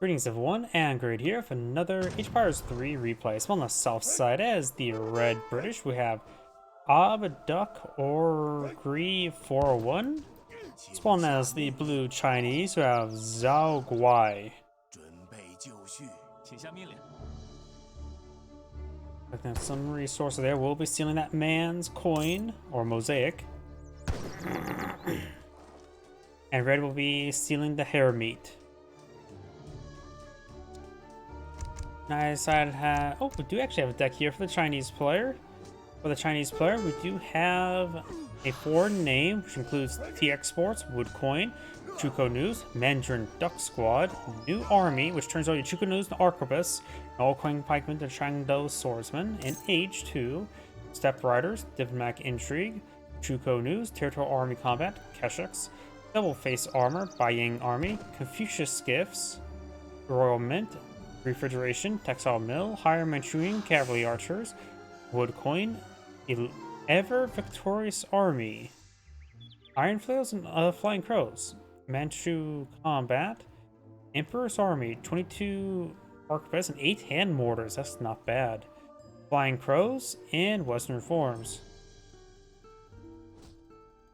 Greetings everyone, and Great here for another H-Powers 3 replay. So on the south side as the Red British, we have abduchokri401. Spawn as the Blue Chinese, we have Xiaoguai. Looking at some resources there, we'll be stealing that man's coin, or mosaic. And Red will be stealing the hair meat. I decided to have... Oh, we do actually have a deck here for the Chinese player. For the Chinese player, we do have a foreign name, which includes TX Sports, Woodcoin, Chuko News, Mandarin Duck Squad, New Army, which turns out your Chuko News and Arquebus, Allcoin Pikeman, the Shangdo Swordsman, and Age 2, Step Riders, Diplomatic Intrigue, Chuko News, Territorial Army Combat, Keshex, Double Face Armor, Baiyang Army, Confucius Gifts, Royal Mint, Refrigeration, Textile Mill, Higher Manchurian Cavalry Archers, Wood Coin, Ever Victorious Army, Iron Flails and Flying Crows, Manchu Combat, Emperor's Army, 22 Arquebus and 8 Hand Mortars, that's not bad, Flying Crows, and Western Reforms.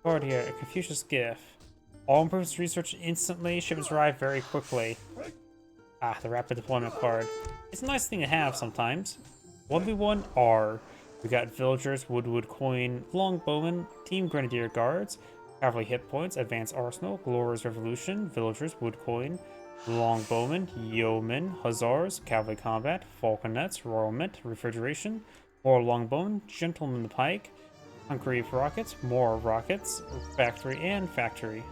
Card here, a Confucius Gift. All improvements research instantly, shipments arrive very quickly. Ah, the rapid deployment card. It's a nice thing to have sometimes. 1v1 R. We got Villagers, Woodwood Coin, Longbowmen, Team Grenadier Guards, Cavalry Hit Points, Advanced Arsenal, Glorious Revolution, Villagers, Wood Coin, Longbowmen, Yeomen, Hussars, Cavalry Combat, Falconets, Royal Mint, Refrigeration, more Longbowmen, Gentleman Pike, Hungry for Rockets, more Rockets, Factory, and Factory.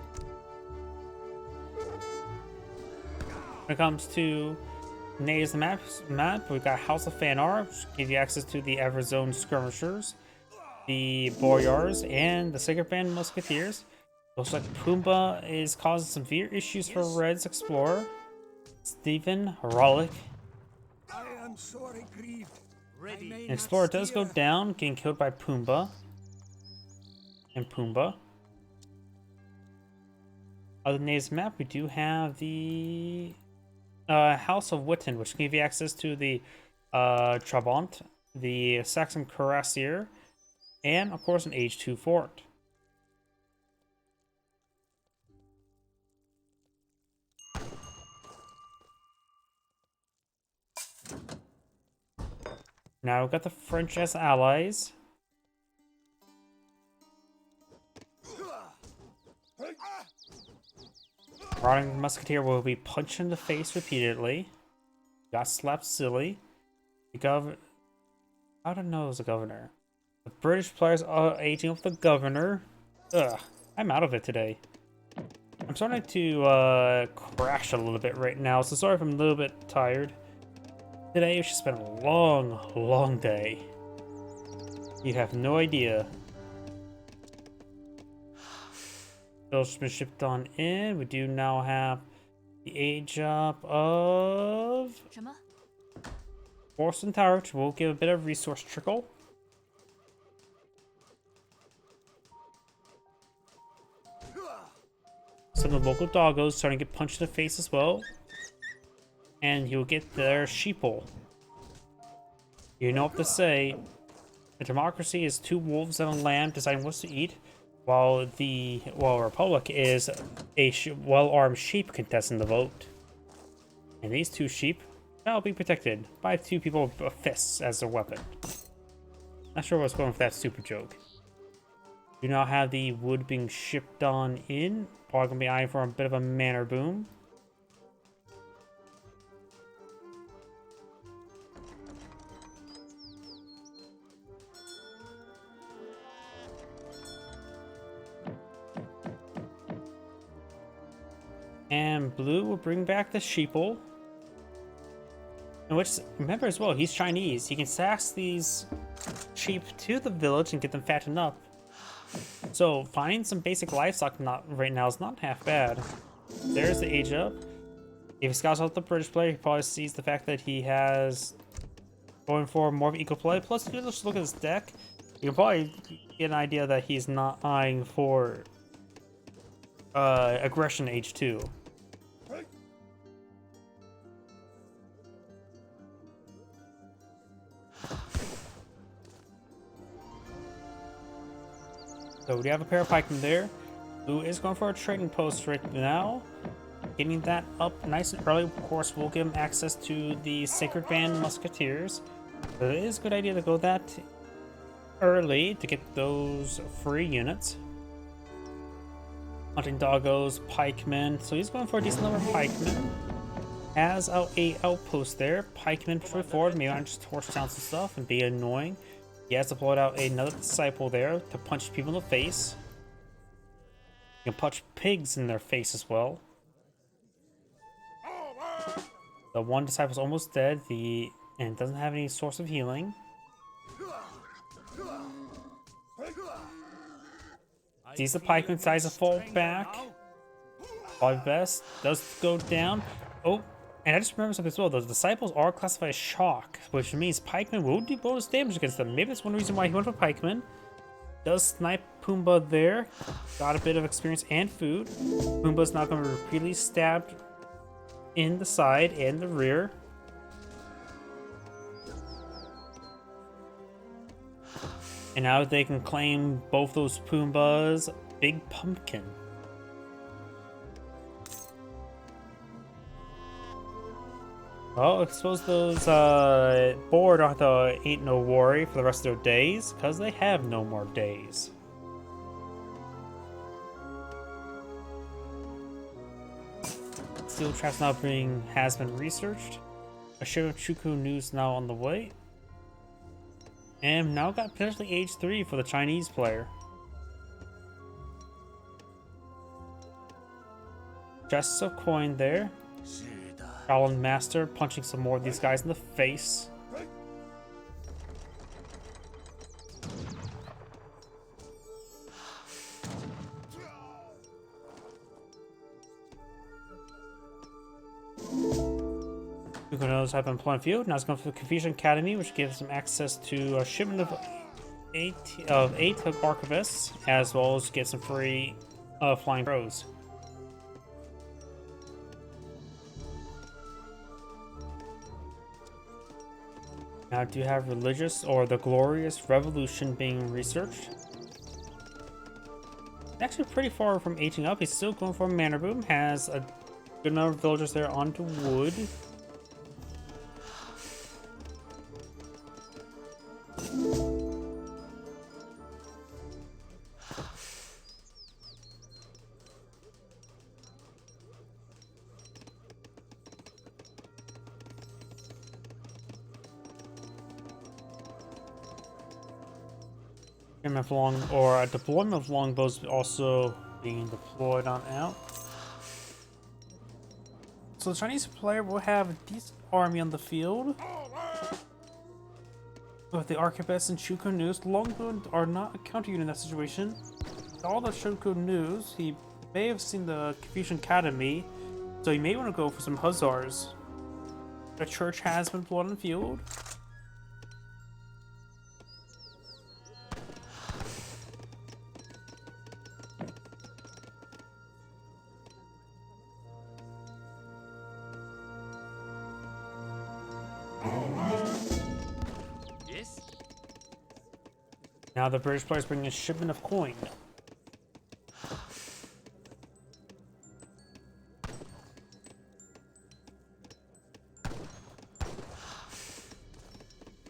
When it comes to Nays the map, we've got House of Fanar, which gives you access to the Everzone Skirmishers, the Boyars, and the Sacred Band Musketeers. Looks like Pumbaa is causing severe issues for Red's Explorer. Stephen Rollick. An Explorer does go down, getting killed by Pumbaa. And Pumbaa. Other than Nays map, we do have the House of Witten, which can give you access to the Trabant, the Saxon Cuirassier, and of course an Age 2 fort. Now we've got the French as allies. Marauding Musketeer will be punched in the face repeatedly. Got slapped silly. The I don't know who's the governor. The British players are aging up the governor. Ugh, I'm out of it today. I'm starting to crash a little bit right now, so sorry if I'm a little bit tired. Today it's just been a long day. You have no idea. Has been shipped on in. We do now have the age up of Force and Tower, which will give a bit of resource trickle. Some of the local doggos starting to get punched in the face as well. And you'll get their sheeple. You know what to say. A democracy is 2 wolves and a lamb deciding what to eat. While Republic is a well-armed sheep contesting the vote. And these 2 sheep will be protected by 2 people with fists as their weapon. Not sure what's going with that super joke. Do now have the wood being shipped on in. Probably gonna be eyeing for a bit of a manor boom. And Blue will bring back the sheeple. And which, remember as well, he's Chinese. He can sass these sheep to the village and get them fattened up. So finding some basic livestock right now is not half bad. There's the age up. If he scouts out the British player, he probably sees the fact that he has going for more of equal play. Plus, if you just look at his deck, you can probably get an idea that he's not eyeing for aggression H2. So we do have a pair of pikemen there. Blue is going for a trading post right now. Getting that up nice and early, of course, will give him access to the Sacred Band Musketeers. So it is a good idea to go that early to get those free units. Hunting doggos, pikemen. So he's going for a decent number of pikemen. Has out a outpost there. Pikemen push forward. Maybe I just torch down some stuff and be annoying. He has deployed out another disciple there to punch people in the face. You can punch pigs in their face as well. The one disciple's almost dead. And doesn't have any source of healing. Sees the pikeman, decides to fall back. Probably best. Does go down. Oh, and I just remember something as well. Those disciples are classified as shock, which means pikemen will do bonus damage against them. Maybe that's one reason why he went for pikemen. Does snipe Pumbaa there. Got a bit of experience and food. Pumbaa's now going to be repeatedly stabbed in the side and the rear. And now they can claim both those Pumbaa's big pumpkin. Well, I suppose those bored ain't no worry for the rest of their days, because they have no more days. Steel traps now has been researched. A ship of Chuku news now on the way. And now got potentially age 3 for the Chinese player. Just a coin there. Shaolin Master punching some more of these guys in the face. Knows have been playing field. Now it's going for the Confucian Academy, which gives them access to a shipment of eight archivists, as well as get some free flying crows. Now I do have religious or the glorious revolution being researched. Actually pretty far from aging up. He's still going for a manor boom. Has a good number of villagers there onto wood. Of a deployment of longbows also being deployed on out. So the Chinese player will have a decent army on the field. With the arquebuses and Chuko news, longbows are not a counter unit in that situation. With all the Chuko news, he may have seen the Confucian Academy, so he may want to go for some hussars. The church has been deployed on the field. Now the British players bring a shipment of coin.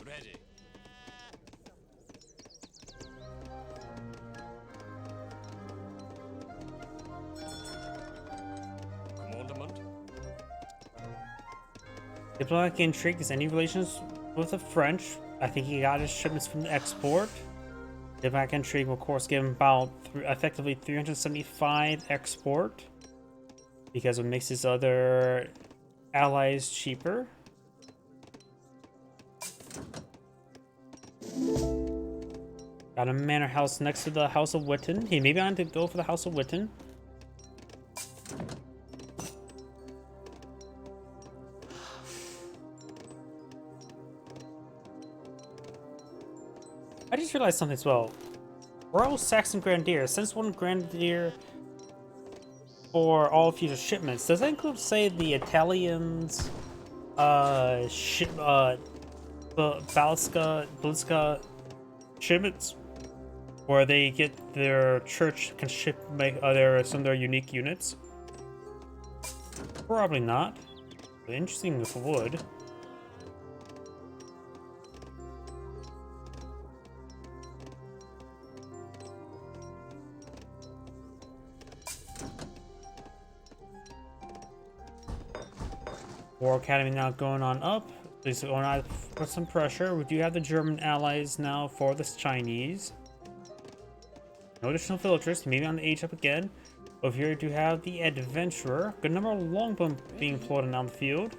Ready. Commandment. Diplomatic intrigue is any relations with the French. I think he got his shipments from the export. Diplomatic intrigue will, of course, give him about effectively 375 export because it makes his other allies cheaper. Got a manor house next to the House of Witten. He maybe wanted to go for the House of Witten. I just realized something as well. Royal Saxon Grenadier sends one Grenadier for all future shipments. Does that include, say, the Italians, Baliska shipments? where they get their church can ship some of their unique units? Probably not. But interesting if it would. War Academy now going on up. Please going on put some pressure. We do have the German allies now for the Chinese. No additional villagers, maybe on the age up again. Over here we do have the Adventurer. Good number of longbow being floated down the field.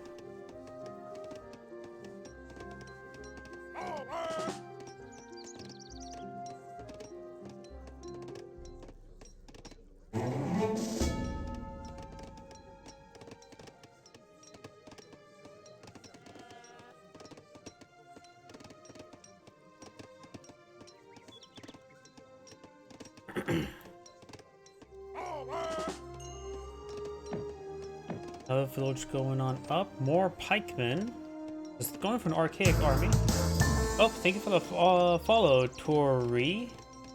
Another village going on up. More pikemen. Just going for an archaic army. Oh, thank you for the follow, Tori.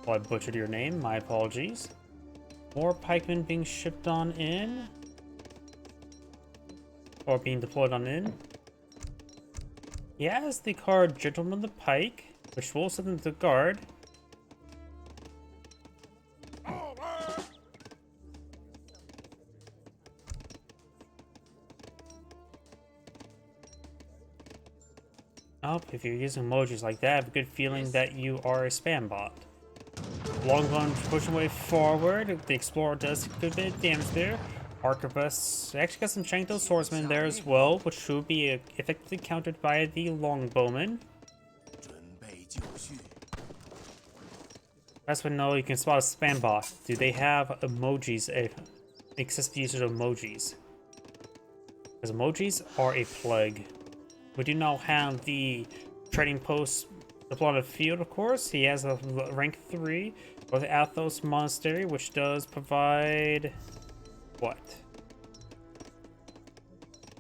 Oh, I butchered your name. My apologies. More pikemen being shipped on in. Or being deployed on in. He has the card Gentleman of the Pike, which will send them to guard. Oh, if you're using emojis like that, I have a good feeling that you are a spam bot. Longbone pushing way forward. The Explorer does a good bit of damage there. Arquebus actually got some Shanto swordsmen there as well, which should be effectively countered by the Longbowmen. That's when no, you can spot a spam bot. Do they have emojis? Excessive usage of emojis. Because emojis are a plague. We do now have the trading post deployed on the field, of course. He has a rank 3 for the Athos Monastery, which does provide what?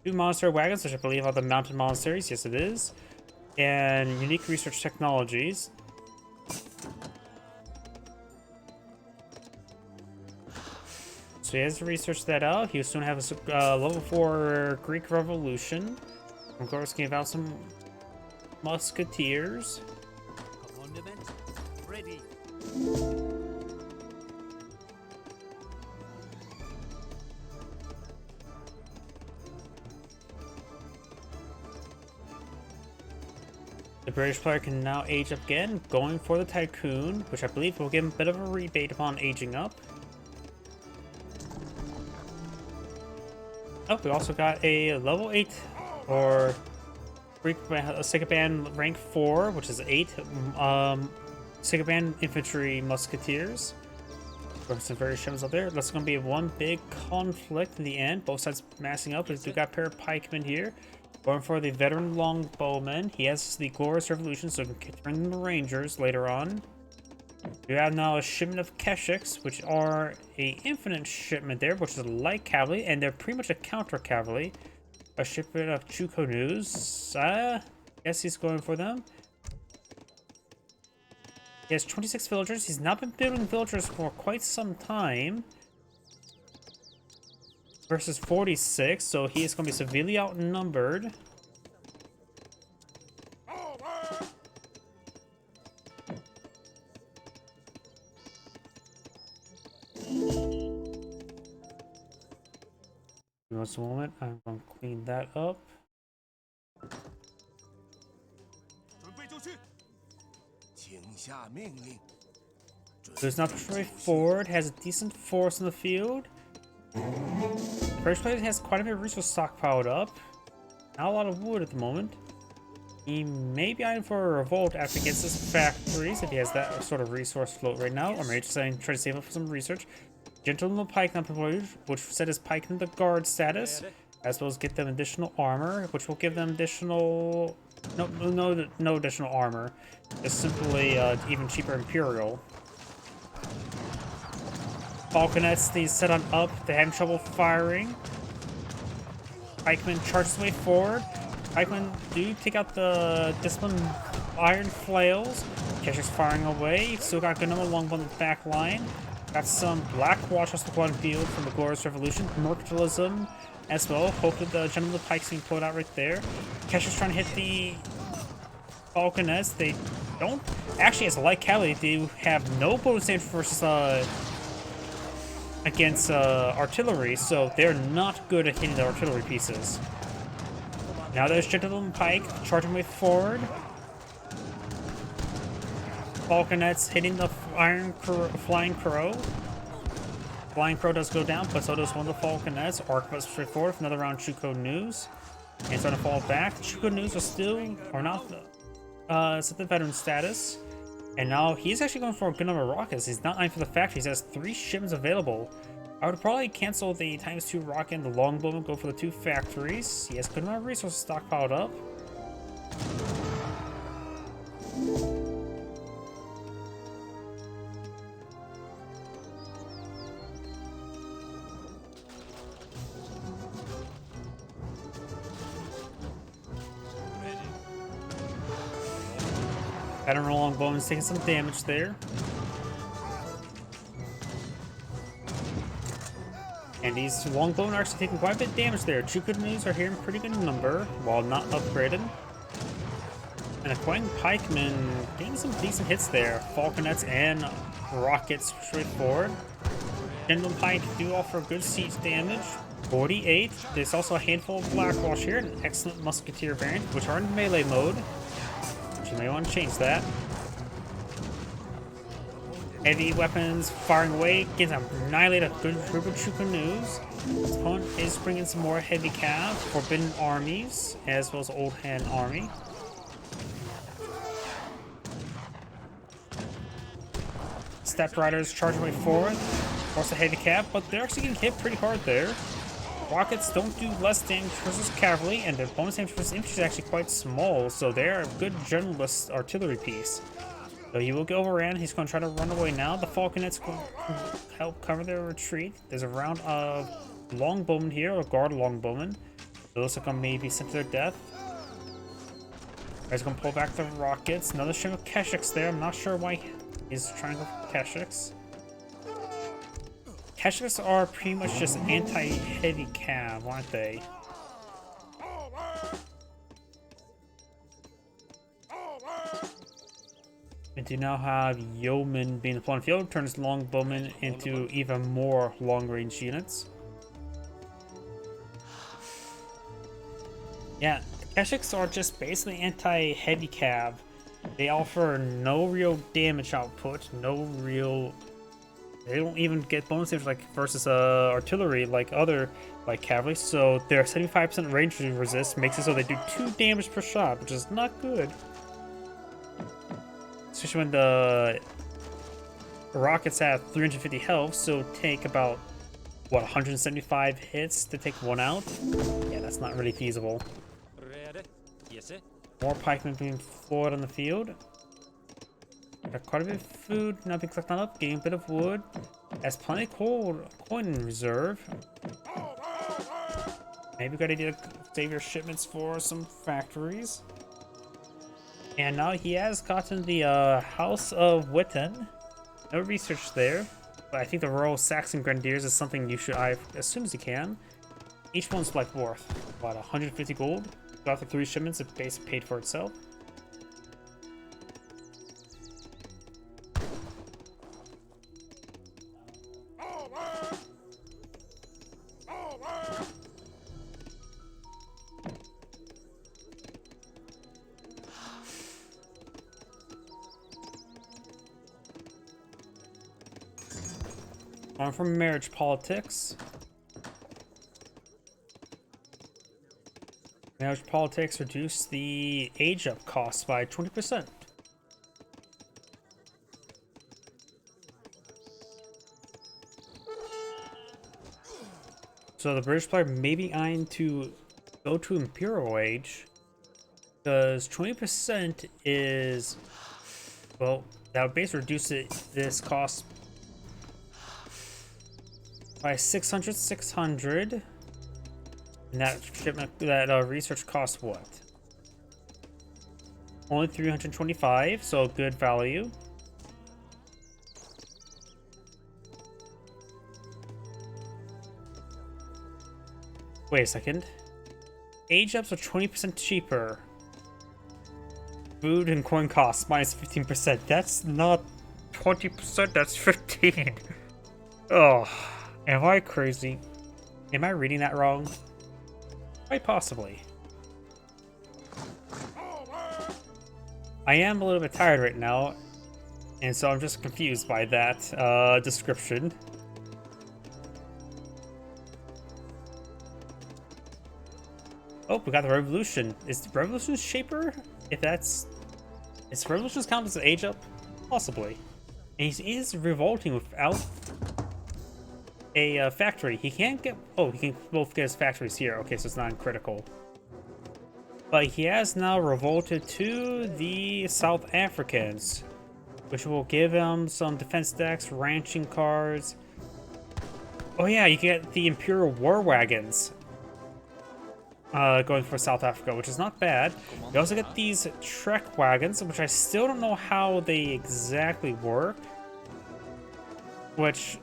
2 monastery wagons, which I believe are the mountain monasteries. Yes, it is. And unique research technologies. So he has to research that out. He'll soon have a level 4 Greek Revolution. Of course, give out some musketeers. Ready. The British player can now age up again, going for the Tycoon, which I believe will give him a bit of a rebate upon aging up. Oh, we also got a level 8 or Sycoban rank 4, which is 8 Sycoban infantry musketeers. Some various ships up there. That's going to be one big conflict in the end. Both sides massing up. We've got a pair of pikemen here. Going for the veteran longbowman. He has the Glorious Revolution, so we can turn them to Rangers later on. We have now a shipment of Keshiks, which are a infinite shipment there, which is light cavalry, and they're pretty much a counter cavalry. A shipment of Chuko News. Guess he's going for them. He has 26 villagers. He's not been building villagers for quite some time. Versus 46, so he is going to be severely outnumbered. Just a moment, I'm going to clean that up. There's not straightforward, has a decent force in the field. First player has quite a bit of resource stockpiled up. Not a lot of wood at the moment. He may be eyeing for a revolt after he gets his factories, if he has that sort of resource float right now, or maybe just try to save up for some research. Gentleman Pike now promoted, which set his pike in the guard status, as well as get them additional armor, which will give them additional... No additional armor. Just simply even cheaper Imperial. Falconets, these set on up, they have trouble firing. Pikemen charge his way forward. Pikemen do take out the discipline iron flails. Keshick's firing away. Still got good number longbow in the back line. Got some black watch across the quad field from the Glorious Revolution. Mercantilism as well. Hopefully the Gentleman of the Pike's being pulled out right there. Keshick's trying to hit the Falconets. They don't actually, as a light cavalry, they have no bonus damage versus against artillery, so they're not good at hitting the artillery pieces. Now there's Gentleman Pike charging way forward. Falconets hitting the Flying Crow. Flying Crow does go down, but so does one of the Falconets. Arquebus straight forward for another round Chuko News. And it's going to fall back. Chuko News are still, or not, it's at the veteran status. And now he's actually going for a good number of rockets. He's not eyeing for the factories. He has 3 shipments available. I would probably cancel the ×2 rocket and the longbow and go for the 2 factories. He has a good amount of resources stockpiled up. Veteran longbowman's taking some damage there. And these longbowmen are actually taking quite a bit of damage there. Chukunews are here in pretty good number, while not upgraded. And Aquang Pikemen getting some decent hits there. Falconets and rockets straight forward. Gentleman Pike do offer good siege damage. 48. There's also a handful of Blackwash here, an excellent musketeer variant, which are in melee mode. You may want to change that. Heavy weapons firing away, getting annihilated a good group of Chukunews. His opponent is bringing some more heavy cav, forbidden armies, as well as Old Hand army. Step Riders charging way forward. Of course, a heavy cav, but they're actually getting hit pretty hard there. Rockets don't do less damage versus cavalry, and their bonus damage versus infantry is actually quite small, so they're a good generalist artillery piece. So he will get overran. He's going to try to run away now. The Falconets will help cover their retreat. There's a round of longbowmen here, or guard longbowmen. Those are going to maybe sent to their death. He's going to pull back the rockets. Another ship of Keshik's there. I'm not sure why he's trying to go for Keshik's. Keshik's are pretty much just anti-heavy cav, aren't they? We do now have Yeoman being the on field, turns longbowmen into even more long-range units. Yeah, Keshik's are just basically anti-heavy cav. They offer no real damage output, no real... They don't even get bonus damage like versus artillery like other like cavalry, so their 75% range resist makes it so they do 2 damage per shot, which is not good. Especially when the rockets have 350 health, so take about, what, 175 hits to take 1 out? Yeah, that's not really feasible. More pikemen being floored on the field. Got quite a bit of food, not being collected up, getting a bit of wood. Has plenty of coin in reserve. Maybe got idea to save your shipments for some factories. And now he has gotten the House of Witten. No research there, but I think the Royal Saxon Grenadiers is something you should eye as soon as you can. Each one's like worth, what, 150 gold? Got the 3 shipments, it basically paid for itself. On from marriage politics. Marriage politics reduce the age up cost by 20%. So the British player may be eyeing to go to Imperial Age, because 20% is, well, that would basically reduce this cost by 600. And that shipment, that research costs what? Only 325, so good value. Wait a second. Age ups are 20% cheaper. Food and coin costs minus 15%. That's not 20%, that's 15. Oh, am I crazy? Am I reading that wrong? Quite possibly. I am a little bit tired right now, and so I'm just confused by that description. Oh, we got the revolution. Is the revolution shaper? If that's... Is revolutions count as an age up? Possibly. And he is revolting without a factory. He can't get... Oh, he can both get his factories here. Okay, so it's not critical. But he has now revolted to the South Africans, which will give him some defense decks, ranching cards. Oh yeah, you get the Imperial War Wagons going for South Africa, which is not bad. You also get these Trek Wagons, which I still don't know how they exactly work, which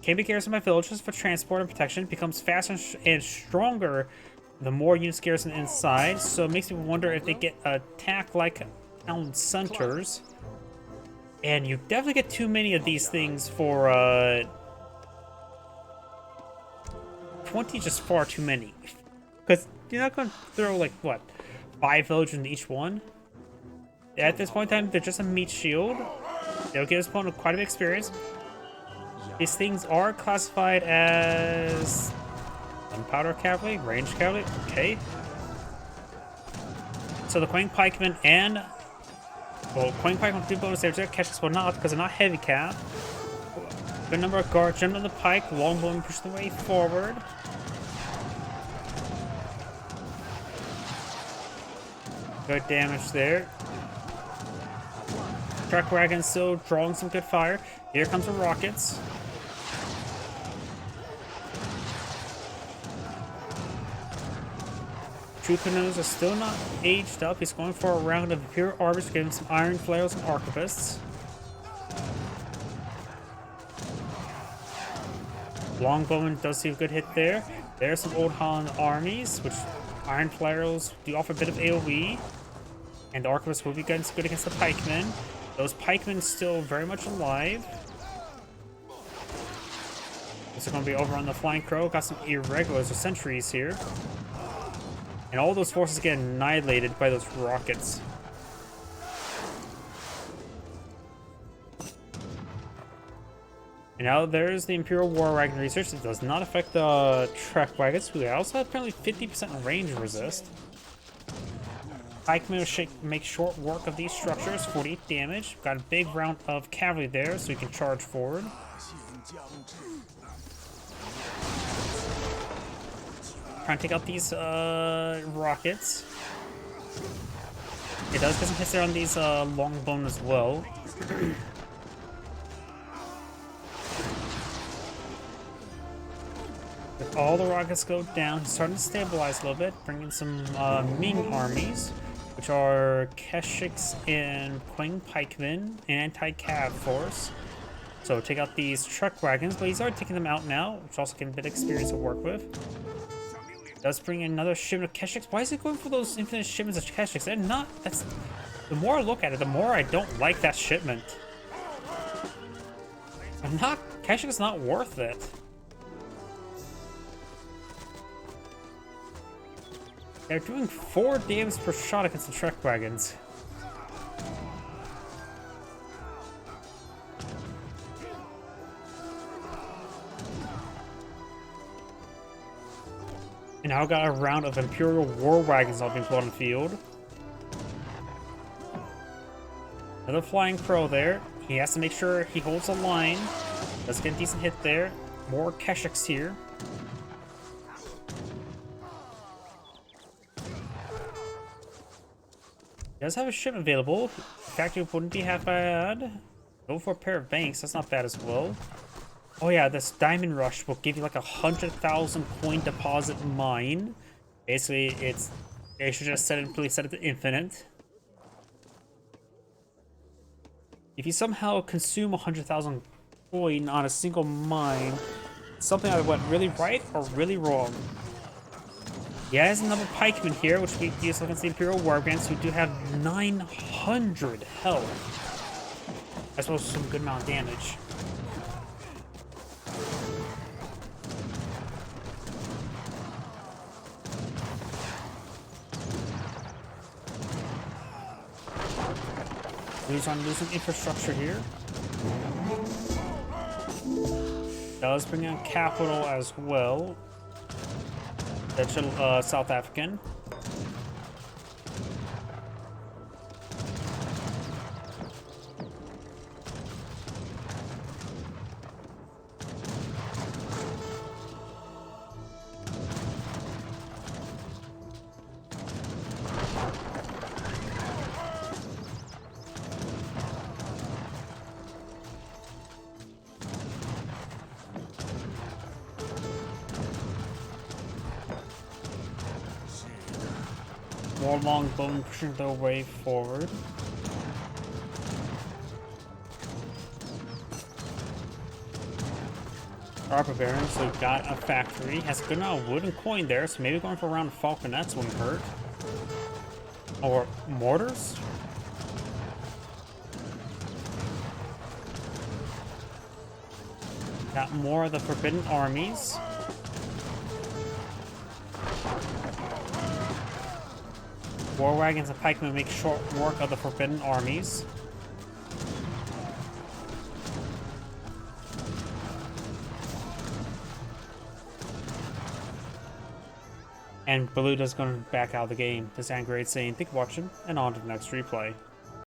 can be garrisoned by villagers for transport and protection. Becomes faster and stronger the more units garrison inside, so it makes me wonder if they get attack like town centers. And you definitely get too many of these things for 20, just far too many. Because you're not going to throw, like, what, 5 villagers in each one? At this point in time, they're just a meat shield. They'll give this opponent quite a bit of experience. These things are classified as gunpowder cavalry, ranged cavalry, okay. So the Quang Pikemen and... Well, Quang Pikemen do bonus damage, Keshiks will not, because they're not heavy cap. Good number of guards jumping on the pike, longbowmen push the way forward. Good damage there. Truck wagon still drawing some good fire. Here comes the rockets. True canoes are still not aged up. He's going for a round of Imperial Arbors, giving some iron flails and arquebusts. Longbowman does see a good hit there. There's some Old Holland armies, which iron flails do offer a bit of AoE. And the arquebusts will be good against the pikemen. Those pikemen still very much alive. This is going to be over on the Flying Crow. Got some irregulars or sentries here. And all those forces get annihilated by those rockets. And now there's the Imperial War Wagon research. It does not affect the Trek Wagons. They also have apparently 50% range resist. Pikemen will make short work of these structures. 48 damage. Got a big round of cavalry there, so you can charge forward. Trying to take out these rockets. It does get some hits there on these longbowmen as well. If all the rockets go down, it's starting to stabilize a little bit, bringing some Ming armies, which are Keshiks and Quang Pikemen, an anti-cav force. So take out these truck wagons, but he's already taking them out now, which also gives a bit of experience to work with. Does bring in another shipment of Keshiks. Why is it going for those infinite shipments of Keshiks? They're not. That's. The more I look at it, the more I don't like that shipment. I'm not. Keshik's not worth it. They're doing 4 damage per shot against the truck wagons. And now got a round of Imperial War Wagons all being put on the field. Another Flying Crow there. He has to make sure he holds the line. Does get a decent hit there. More Keshiks here. Does have a ship available. Factory wouldn't be half bad. Go for a pair of banks. That's not bad as well. Oh yeah, this Diamond Rush will give you like 100,000 coin deposit mine. Basically, they should just set it to infinite. If you somehow consume 100,000 coin on a single mine, something either went really right or really wrong. Yeah, there's another pikeman here, which we use against the Imperial Warbands, who do have 900 health. I suppose some good amount of damage. Blue's on losing infrastructure here. Does bring in capital as well. That's South African. More longbowmen pushing their way forward. Our barbarians, so we've got a factory. Has a good amount of wood and coin there, so maybe going for a round of falconets wouldn't hurt. Or mortars? Got more of the forbidden armies. War wagons and pikemen make short work of the forbidden armies. And Beluda's going to back out of the game. This is Angry saying, thank you for watching, and on to the next replay.